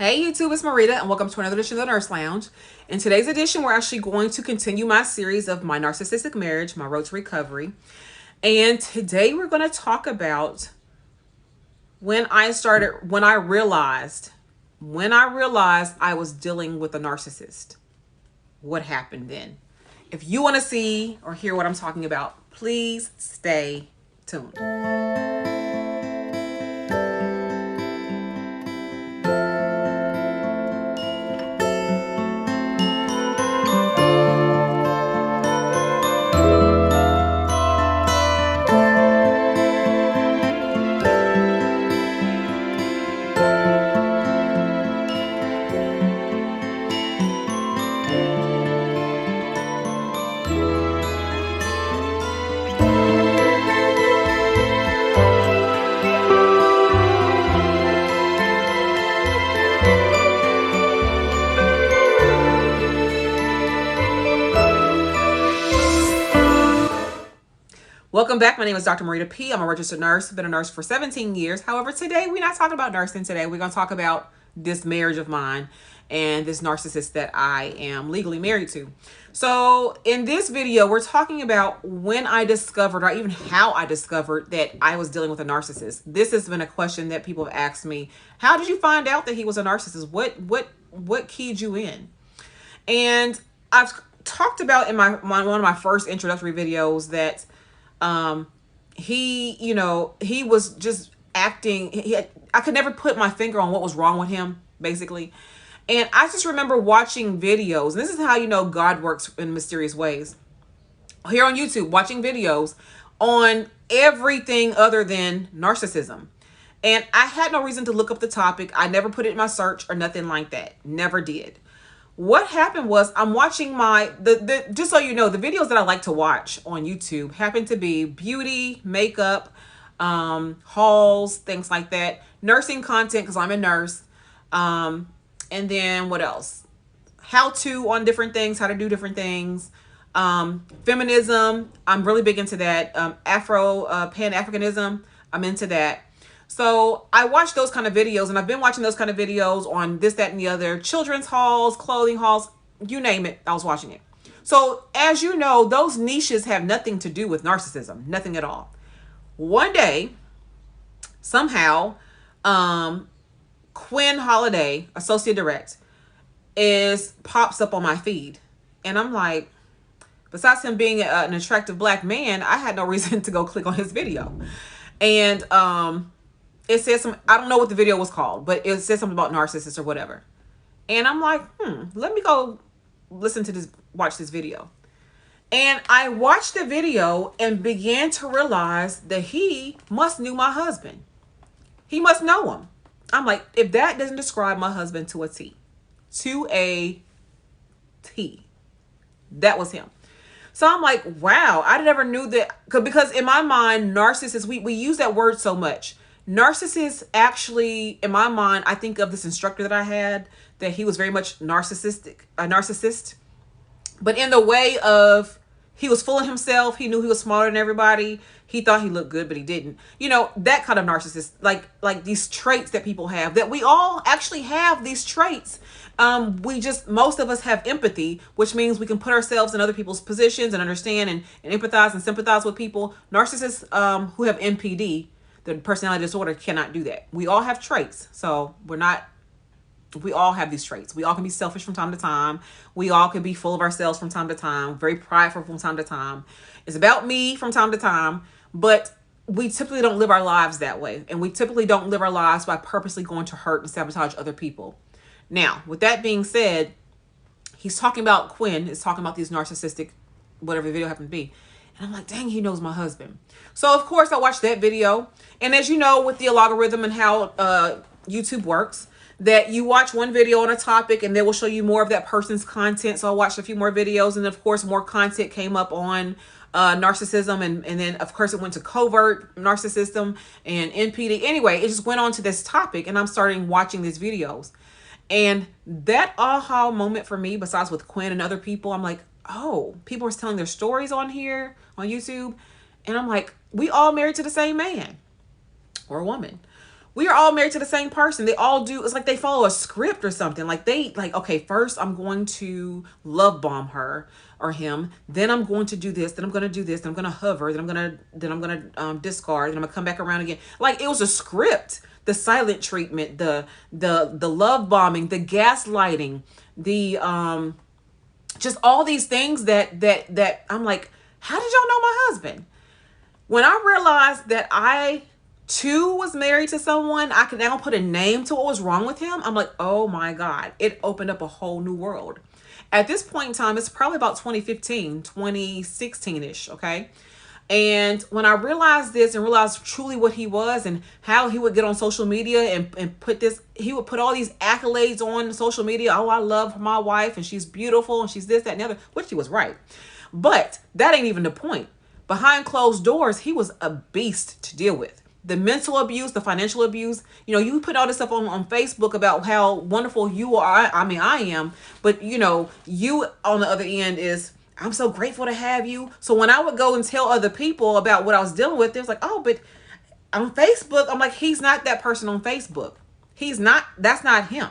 Hey YouTube, it's Marida and welcome to another edition of the Nurse Lounge. In today's edition, we're actually going to continue my series of my narcissistic marriage, my road to recovery. And today we're going to talk about when I realized I was dealing with a narcissist. What happened then? If you want to see or hear what I'm talking about, please stay tuned. Welcome back. My name is Dr. Marida P. I'm a registered nurse. Been a nurse for 17 years. However, today we're not talking about nursing. Today we're going to talk about this marriage of mine and this narcissist that I am legally married to. So in this video, we're talking about when I discovered, or even how I discovered that I was dealing with a narcissist. This has been a question that people have asked me. How did you find out that he was a narcissist? What keyed you in? And I've talked about in one of my first introductory videos that he was just acting. I could never put my finger on what was wrong with him, basically. And I just remember watching videos. And this is how you know God works in mysterious ways. Here on YouTube, watching videos on everything other than narcissism. And I had no reason to look up the topic. I never put it in my search or nothing like that. Never did. What happened was I'm watching just so you know, the videos that I like to watch on YouTube happen to be beauty, makeup, hauls, things like that, nursing content because I'm a nurse, and then what else? How to on different things, how to do different things, feminism. I'm really big into that. Pan-Africanism. I'm into that. So I watch those kind of videos, and I've been watching those kind of videos on this, that, and the other, children's hauls, clothing hauls, you name it, I was watching it. So as you know, those niches have nothing to do with narcissism, nothing at all. One day, somehow, Quinn Holliday, Associate Direct, pops up on my feed. And I'm like, besides him being an attractive black man, I had no reason to go click on his video. And, it says I don't know what the video was called, but it said something about narcissists or whatever. And I'm like, let me go watch this video. And I watched the video and began to realize that he must knew my husband. He must know him. I'm like, if that doesn't describe my husband to a T, that was him. So I'm like, wow, I never knew that. Because in my mind, narcissists, we use that word so much. Narcissists actually, in my mind, I think of this instructor that I had, that he was very much narcissistic, a narcissist. But in the way of, he was full of himself. He knew he was smarter than everybody. He thought he looked good, but he didn't. You know, that kind of narcissist, like these traits that people have, that we all actually have these traits. Most of us have empathy, which means we can put ourselves in other people's positions and understand and empathize and sympathize with people. Narcissists who have NPD, the personality disorder, cannot do that. We all have traits. So we all have these traits. We all can be selfish from time to time. We all can be full of ourselves from time to time, very prideful from time to time. It's about me from time to time, but we typically don't live our lives that way. And we typically don't live our lives by purposely going to hurt and sabotage other people. Now, with that being said, Quinn is talking about these narcissistic, whatever the video happened to be. And I'm like, dang, he knows my husband. So, of course, I watched that video. And as you know, with the algorithm and how YouTube works, that you watch one video on a topic and they will show you more of that person's content. So I watched a few more videos, and of course, more content came up on narcissism. And then, of course, it went to covert narcissism and NPD. Anyway, it just went on to this topic, and I'm starting watching these videos. And that aha moment for me, besides with Quinn and other people, I'm like, oh, people are telling their stories on here, on YouTube. And I'm like, we all married to the same man or woman. We are all married to the same person. They all do. It's like they follow a script or something. Like they like, okay, first I'm going to love bomb her or him. Then I'm going to do this. Then I'm going to do this. Then I'm going to hover. Then I'm going to discard. Then I'm going to come back around again. Like it was a script. The silent treatment, the love bombing, the gaslighting, the just all these things that I'm like, how did y'all know my husband? When I realized that I too was married to someone, I could now put a name to what was wrong with him. I'm like, oh my God, it opened up a whole new world. At this point in time, it's probably about 2015, 2016-ish, okay? And when I realized this and realized truly what he was and how he would get on social media and put this, he would put all these accolades on social media. Oh, I love my wife and she's beautiful and she's this, that, and the other, which he was right. But that ain't even the point. Behind closed doors, he was a beast to deal with. The mental abuse, the financial abuse, you put all this stuff on Facebook about how wonderful you are. I mean, I am, but you on the other end is, I'm so grateful to have you. So when I would go and tell other people about what I was dealing with, it was like, oh, but on Facebook, I'm like, he's not that person on Facebook. That's not him.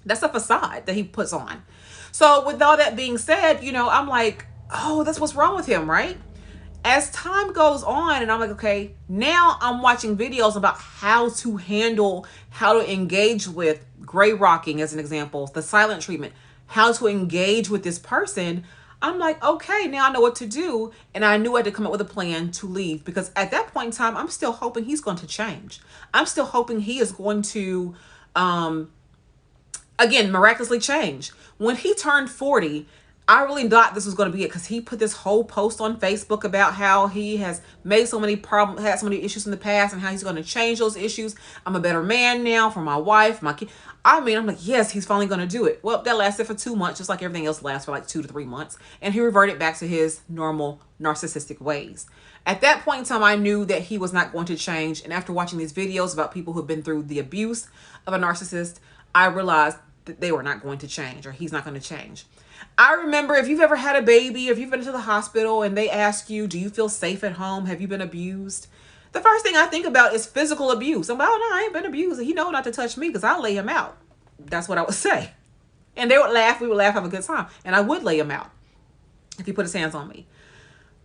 That's a facade that he puts on. So with all that being said, I'm like, oh, that's what's wrong with him, right? As time goes on and I'm like, okay, now I'm watching videos about how to engage with gray rocking as an example, the silent treatment, how to engage with this person. I'm like, okay, now I know what to do. And I knew I had to come up with a plan to leave because at that point in time, I'm still hoping he's going to change. I'm still hoping he is going to, again, miraculously change. When he turned 40, I really thought this was going to be it because he put this whole post on Facebook about how he has made so many problems, had so many issues in the past and how he's going to change those issues. I'm a better man now for my wife, my kid. I mean, I'm like, yes, he's finally going to do it. Well, that lasted for 2 months, just like everything else lasts for like 2 to 3 months. And he reverted back to his normal narcissistic ways. At that point in time, I knew that he was not going to change. And after watching these videos about people who've been through the abuse of a narcissist, I realized that they were not going to change or he's not going to change. I remember if you've ever had a baby, if you've been to the hospital and they ask you, do you feel safe at home? Have you been abused? The first thing I think about is physical abuse. I'm like, oh no, I ain't been abused. He know not to touch me because I'll lay him out. That's what I would say. And they would laugh. We would laugh, have a good time. And I would lay him out if he put his hands on me.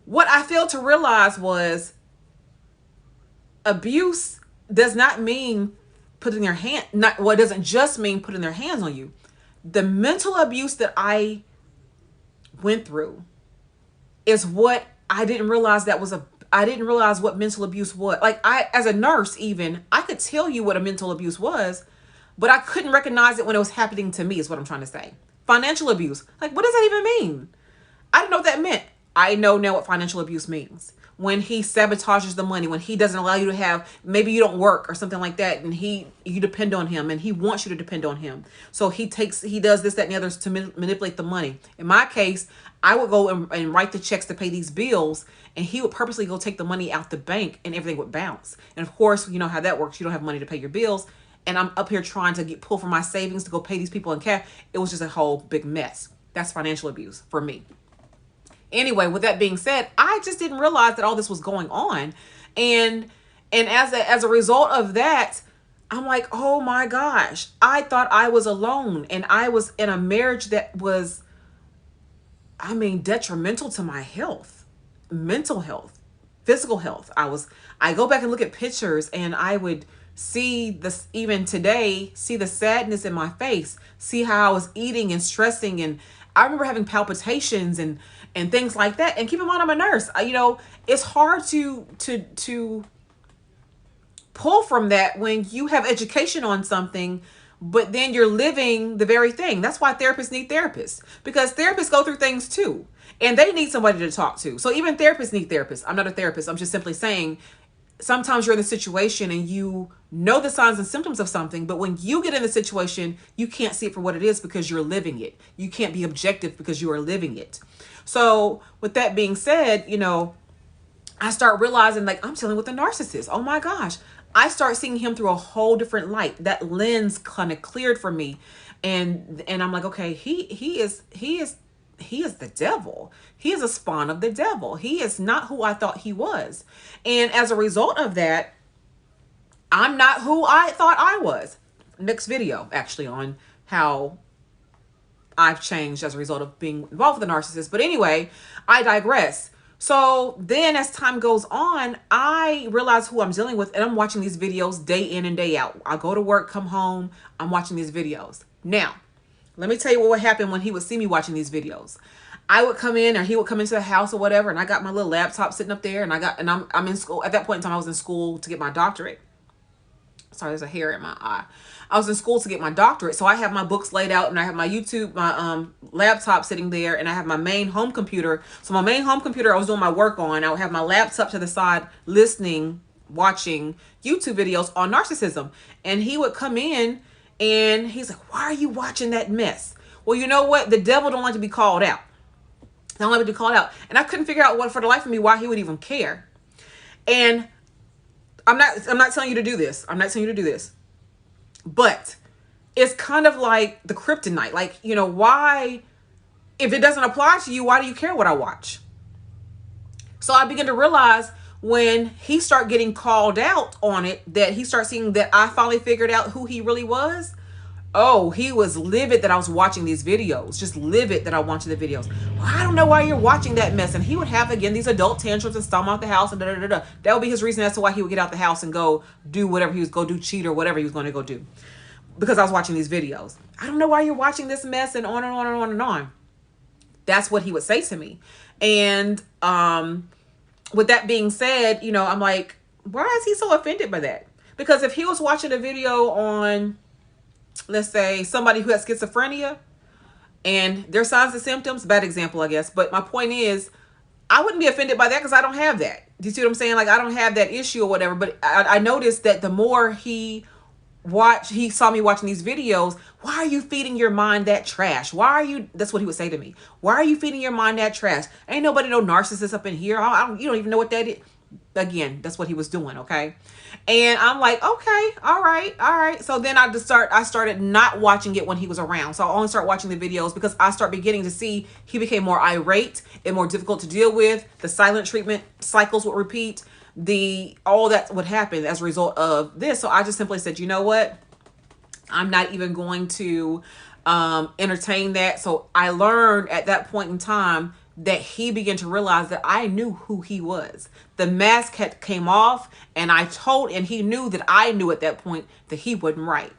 What I failed to realize was abuse does not mean putting their hand, it doesn't just mean putting their hands on you. The mental abuse that I went through is what I didn't realize I didn't realize what mental abuse was. Like as a nurse even, I could tell you what a mental abuse was, but I couldn't recognize it when it was happening to me is what I'm trying to say. Financial abuse. Like, what does that even mean? I didn't know what that meant. I know now what financial abuse means. When he sabotages the money, when he doesn't allow you to have, maybe you don't work or something like that, and you depend on him and he wants you to depend on him. So he does this, that, and the others to manipulate the money. In my case, I would go and write the checks to pay these bills, and he would purposely go take the money out the bank and everything would bounce. And of course, you know how that works. You don't have money to pay your bills. And I'm up here trying to pull from my savings to go pay these people in cash. It was just a whole big mess. That's financial abuse for me. Anyway, with that being said, I just didn't realize that all this was going on. And as a result of that, I'm like, oh my gosh, I thought I was alone. And I was in a marriage that was, detrimental to my health, mental health, physical health. I go back and look at pictures and I would see this, even today, see the sadness in my face, see how I was eating and stressing. And I remember having palpitations and things like that. And keep in mind, I'm a nurse. It's hard to pull from that when you have education on something, but then you're living the very thing. That's why therapists need therapists, because therapists go through things too, and they need somebody to talk to. So even therapists need therapists. I'm not a therapist. I'm just simply saying sometimes you're in the situation and you know the signs and symptoms of something, but when you get in the situation, you can't see it for what it is because you're living it. You can't be objective because you are living it. So with that being said, I start realizing like I'm dealing with a narcissist. Oh my gosh. I start seeing him through a whole different light. That lens kind of cleared for me. And I'm like, okay, he is the devil. He is a spawn of the devil. He is not who I thought he was. And as a result of that, I'm not who I thought I was. Next video, actually, on how I've changed as a result of being involved with a narcissist. But anyway, I digress. So then as time goes on, I realize who I'm dealing with, and I'm watching these videos day in and day out. I go to work, come home, I'm watching these videos. Now, let me tell you what would happen when he would see me watching these videos. I would come in, or he would come into the house or whatever, and I got my little laptop sitting up there, and I'm in school. At that point in time, I was in school to get my doctorate. Sorry, there's a hair in my eye. I was in school to get my doctorate, so I have my books laid out, and I have my YouTube, my laptop sitting there, and I have my main home computer. So my main home computer I was doing my work on. I would have my laptop to the side, listening, watching YouTube videos on narcissism. And he would come in, and he's like, "Why are you watching that mess?" Well, you know what? The devil don't like to be called out. They don't like to be called out. And I couldn't figure out what for the life of me why he would even care. And I'm not telling you to do this. I'm not telling you to do this. But it's kind of like the kryptonite. Like, you know, why, if it doesn't apply to you, why do you care what I watch? So I began to realize when he started getting called out on it, that he started seeing that I finally figured out who he really was. Oh, he was livid that I was watching these videos. Just livid that I watched the videos. Well, I don't know why you're watching that mess. And he would have, again, these adult tantrums and storm out the house and da-da-da-da. That would be his reason as to why he would get out the house and go do whatever he was going to do, cheat or whatever he was going to go do. Because I was watching these videos. I don't know why you're watching this mess, and on and on and on and on. That's what he would say to me. And with that being said, you know, I'm like, why is he so offended by that? Because if he was watching a video on, let's say, somebody who has schizophrenia and their signs and symptoms, bad example, I guess. But my point is, I wouldn't be offended by that because I don't have that. Do you see what I'm saying? Like, I don't have that issue or whatever. But I noticed that the more he saw me watching these videos, why are you feeding your mind that trash? Why are you, that's what he would say to me. Why are you feeding your mind that trash? Ain't nobody no narcissist up in here. You don't even know what that is. Again, that's what he was doing, okay? And I'm like, okay, all right. So then I started not watching it when he was around. So I only start watching the videos because I start beginning to see he became more irate and more difficult to deal with. The silent treatment cycles would repeat. All that would happen as a result of this. So I just simply said, you know what? I'm not even going to entertain that. So I learned at that point in time that he began to realize that I knew who he was. The mask came off, and he knew that I knew at that point that he wasn't right.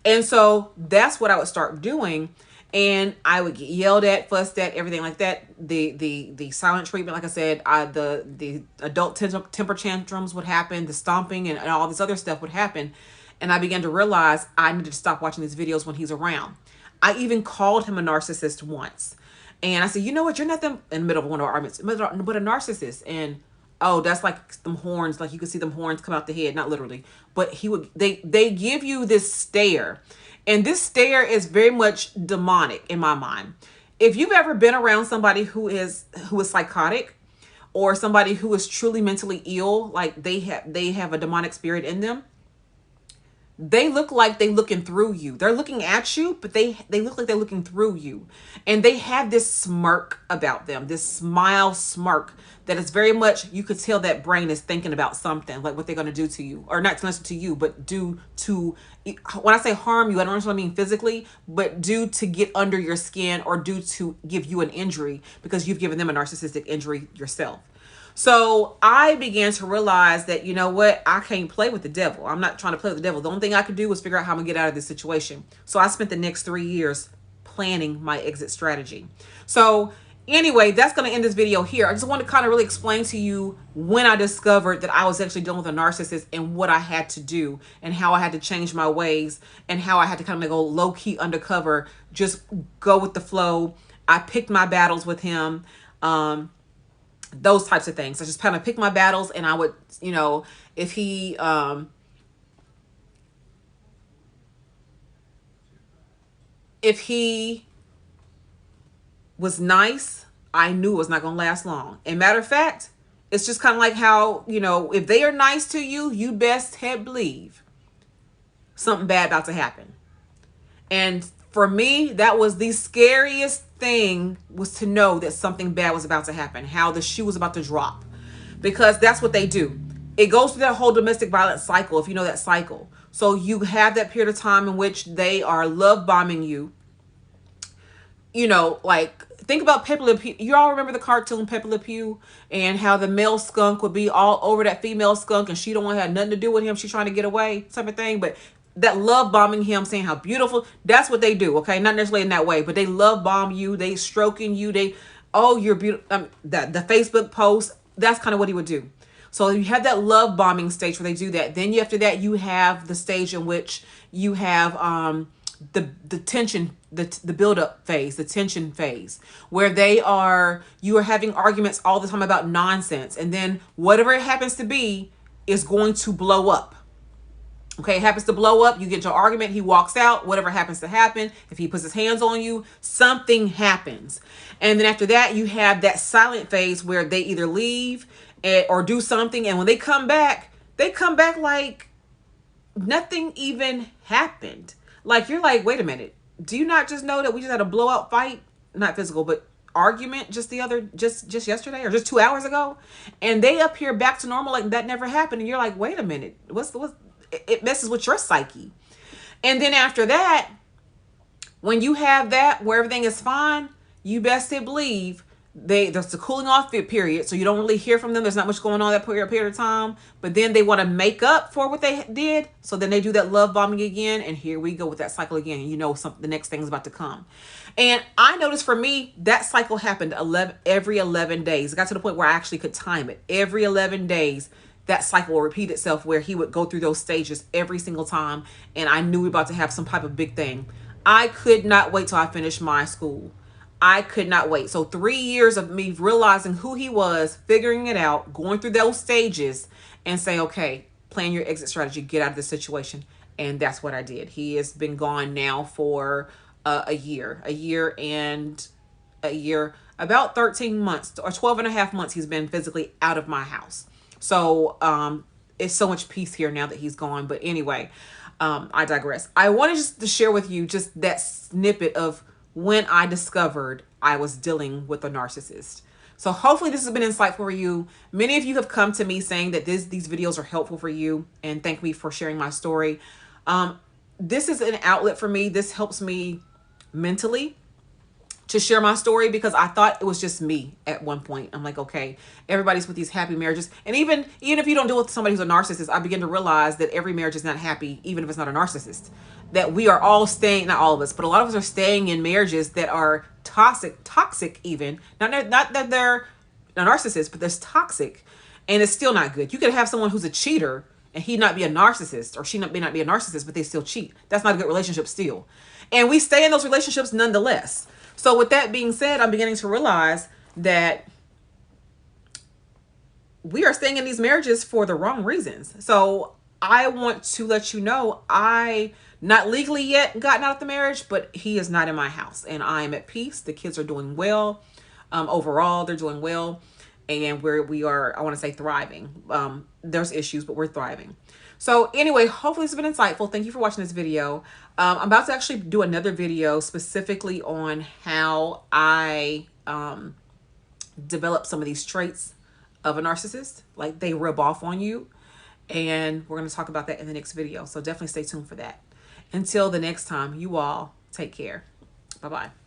And so that's what I would start doing. And I would get yelled at, fussed at, everything like that. The silent treatment, like I said, the adult temper tantrums would happen, the stomping and all this other stuff would happen. And I began to realize I needed to stop watching these videos when he's around. I even called him a narcissist once. And I said, you know what? You're nothing, in the middle of one of our arguments, but a narcissist. And oh, that's like them horns. Like you could see them horns come out the head, not literally, but they give you this stare. And this stare is very much demonic in my mind. If you've ever been around somebody who is psychotic, or somebody who is truly mentally ill, like they have a demonic spirit in them, they look like they're looking through you. They're looking at you, but they look like they're looking through you. And they have this smirk about them, this smile smirk that is very much, you could tell that brain is thinking about something, like what they're going to do to you, or not to you, but do to, when I say harm you, I don't necessarily mean physically, but do to get under your skin, or do to give you an injury because you've given them a narcissistic injury yourself. So I began to realize that, you know what, I can't play with the devil. I'm not trying to play with the devil. The only thing I could do was figure out how I'm gonna get out of this situation. So I spent the next 3 years planning my exit strategy. So anyway, that's going to end this video here. I just want to kind of really explain to you when I discovered that I was actually dealing with a narcissist, and what I had to do, and how I had to change my ways, and how I had to kind of go low-key undercover, just go with the flow. I picked my battles with him. Those types of things. I just kind of pick my battles, and I would, you know, if he was nice, I knew it was not going to last long. And matter of fact, it's just kind of like how, you know, if they are nice to you, you best believe something bad about to happen. And for me, that was the scariest thing, was to know that something bad was about to happen, how the shoe was about to drop, because that's what they do. it goes through that whole domestic violence cycle, if you know that cycle. So you have that period of time in which they are love bombing you. You know, like, think about Pepe Le Pew. You all remember the cartoon Pepe Le Pew, and how the male skunk would be all over that female skunk, and she don't want to have nothing to do with him. She's trying to get away, type of thing. But that love bombing him, saying how beautiful, that's what they do. Okay, not necessarily in that way, but they love bomb you. They stroking you. They, oh, you're beautiful. The Facebook post, that's kind of what he would do. So you have that love bombing stage where they do that. Then after that, you have the stage in which you have the tension, the build up phase, the tension phase, where you are having arguments all the time about nonsense, and then whatever it happens to be is going to blow up. Okay, it happens to blow up. You get your argument. He walks out. Whatever happens to happen. If he puts his hands on you, something happens. And then after that, you have that silent phase where they either leave or do something. And when they come back like nothing even happened. Like, you're like, wait a minute. Do you not just know that we just had a blowout fight? Not physical, but argument just yesterday or just 2 hours ago? And they appear back to normal like that never happened. And you're like, wait a minute. It messes with your psyche. And then after that, when you have that where everything is fine, you best to believe there's a cooling off period, so you don't really hear from them. There's not much going on that period of time, but then they want to make up for what they did, so then they do that love bombing again, and here we go with that cycle again. You know, the next thing is about to come. And I noticed for me, that cycle happened every 11 days. It got to the point where I actually could time it. Every 11 days, that cycle will repeat itself, where he would go through those stages every single time, and I knew we were about to have some type of big thing. I could not wait till I finished my school. I could not wait. So 3 years of me realizing who he was, figuring it out, going through those stages, and saying, okay, plan your exit strategy, get out of this situation. And that's what I did. He has been gone now for a year, about 13 months or 12 and a half months. He's been physically out of my house. So it's so much peace here now that he's gone. But anyway, I digress. I wanted just to share with you just that snippet of when I discovered I was dealing with a narcissist. So hopefully this has been insightful for you. Many of you have come to me saying that these videos are helpful for you, and thank me for sharing my story. This is an outlet for me. This helps me mentally to share my story, because I thought it was just me at one point. I'm like, okay, everybody's with these happy marriages. And even if you don't deal with somebody who's a narcissist, I begin to realize that every marriage is not happy, even if it's not a narcissist. That we are all staying, not all of us, but a lot of us are staying in marriages that are toxic even. Not that they're a narcissist, but that's toxic. And it's still not good. You could have someone who's a cheater and he not be a narcissist, or she may not be a narcissist, but they still cheat. That's not a good relationship still. And we stay in those relationships nonetheless. So with that being said, I'm beginning to realize that we are staying in these marriages for the wrong reasons. So I want to let you know, I not legally yet gotten out of the marriage, but he is not in my house, and I am at peace. The kids are doing well. Overall, they're doing well. And we are, I want to say, thriving. There's issues, but we're thriving. So anyway, hopefully this has been insightful. Thank you for watching this video. I'm about to actually do another video specifically on how I develop some of these traits of a narcissist. Like, they rub off on you. And we're going to talk about that in the next video. So definitely stay tuned for that. Until the next time, you all take care. Bye-bye.